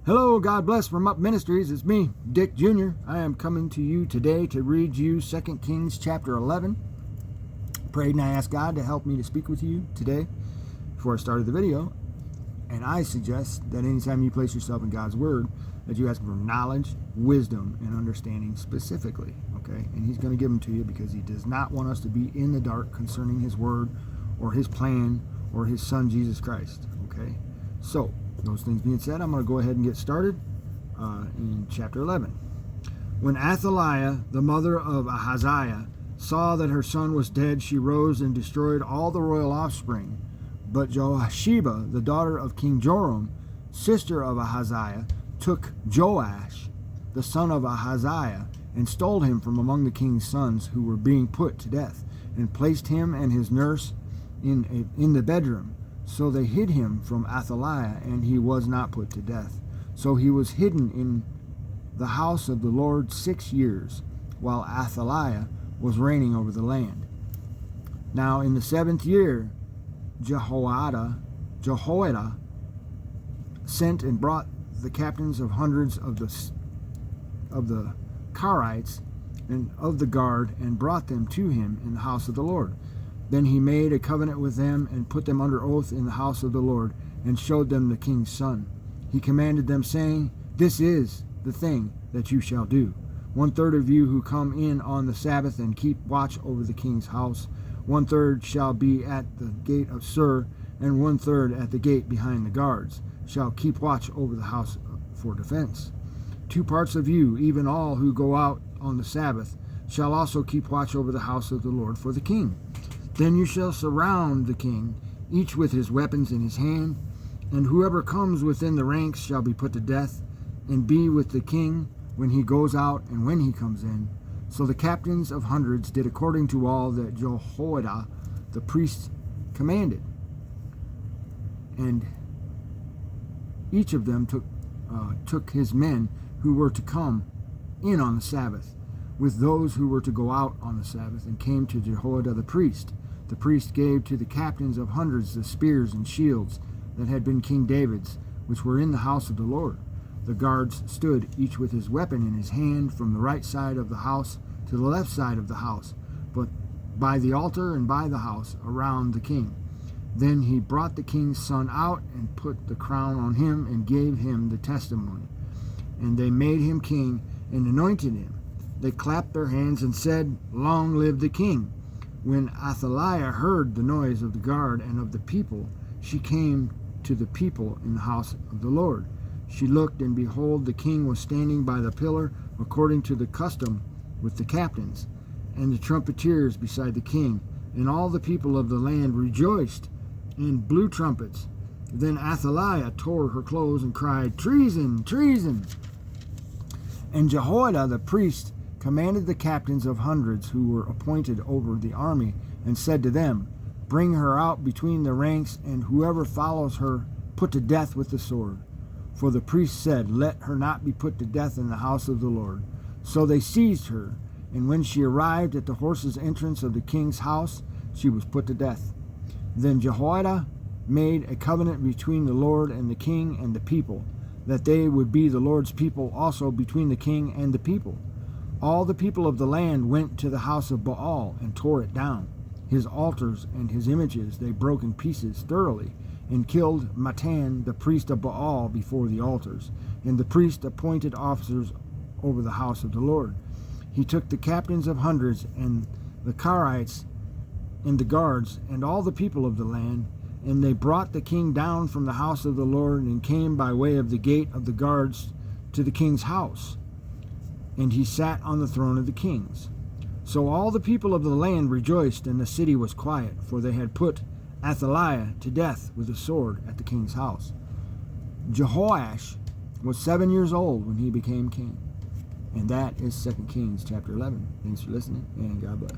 Hello, God bless from Up Ministries. It's me, Dick Jr. I am coming to you today to read you 2 Kings chapter 11. Prayed and I asked God to help me to speak with you today before I started the video. And I suggest that anytime you place yourself in God's Word, that you ask for knowledge, wisdom, and understanding specifically. Okay? And He's going to give them to you because He does not want us to be in the dark concerning His Word or His plan or His Son, Jesus Christ. Okay? So, those things being said, I'm going to go ahead and get started in chapter 11. When Athaliah, the mother of Ahaziah, saw that her son was dead, she rose and destroyed all the royal offspring. But Joasheba, the daughter of King Joram, sister of Ahaziah, took Joash, the son of Ahaziah, and stole him from among the king's sons who were being put to death, and placed him and his nurse in the bedroom. So they hid him from Athaliah, and he was not put to death. So he was hidden in the house of the Lord 6 years, while Athaliah was reigning over the land. Now in the 7th year, Jehoiada sent and brought the captains of hundreds of the Karites and of the guard, and brought them to him in the house of the Lord. Then he made a covenant with them, and put them under oath in the house of the Lord, and showed them the king's son. He commanded them, saying, This is the thing that you shall do. 1/3 of you who come in on the Sabbath and keep watch over the king's house, 1/3 shall be at the gate of Sur, and 1/3 at the gate behind the guards, shall keep watch over the house for defense. 2 parts of you, even all who go out on the Sabbath, shall also keep watch over the house of the Lord for the king. Then you shall surround the king, each with his weapons in his hand, and whoever comes within the ranks shall be put to death, and be with the king when he goes out and when he comes in. So the captains of hundreds did according to all that Jehoiada the priest commanded. And each of them took his men who were to come in on the Sabbath, with those who were to go out on the Sabbath, and came to Jehoiada the priest. The priest gave to the captains of hundreds the spears and shields that had been King David's, which were in the house of the Lord. The guards stood, each with his weapon in his hand, from the right side of the house to the left side of the house, but by the altar and by the house, around the king. Then he brought the king's son out, and put the crown on him, and gave him the testimony. And they made him king, and anointed him. They clapped their hands and said, Long live the king! When Athaliah heard the noise of the guard and of the people, she came to the people in the house of the Lord. She looked, and behold, the king was standing by the pillar, according to the custom with the captains, and the trumpeters beside the king. And all the people of the land rejoiced and blew trumpets. Then Athaliah tore her clothes and cried, Treason! Treason! And Jehoiada the priest commanded the captains of hundreds who were appointed over the army, and said to them, Bring her out between the ranks, and whoever follows her put to death with the sword. For the priest said, Let her not be put to death in the house of the Lord. So they seized her, and when she arrived at the horses' entrance of the king's house, she was put to death. Then Jehoiada made a covenant between the Lord and the king and the people, that they would be the Lord's people also between the king and the people. All the people of the land went to the house of Baal and tore it down. His altars and his images they broke in pieces thoroughly, and killed Matan, the priest of Baal, before the altars. And the priest appointed officers over the house of the Lord. He took the captains of hundreds, and the Karites, and the guards, and all the people of the land, and they brought the king down from the house of the Lord, and came by way of the gate of the guards to the king's house. And he sat on the throne of the kings. So all the people of the land rejoiced, and the city was quiet, for they had put Athaliah to death with a sword at the king's house. Jehoash was 7 years old when he became king. And that is 2 Kings chapter 11. Thanks for listening, and God bless.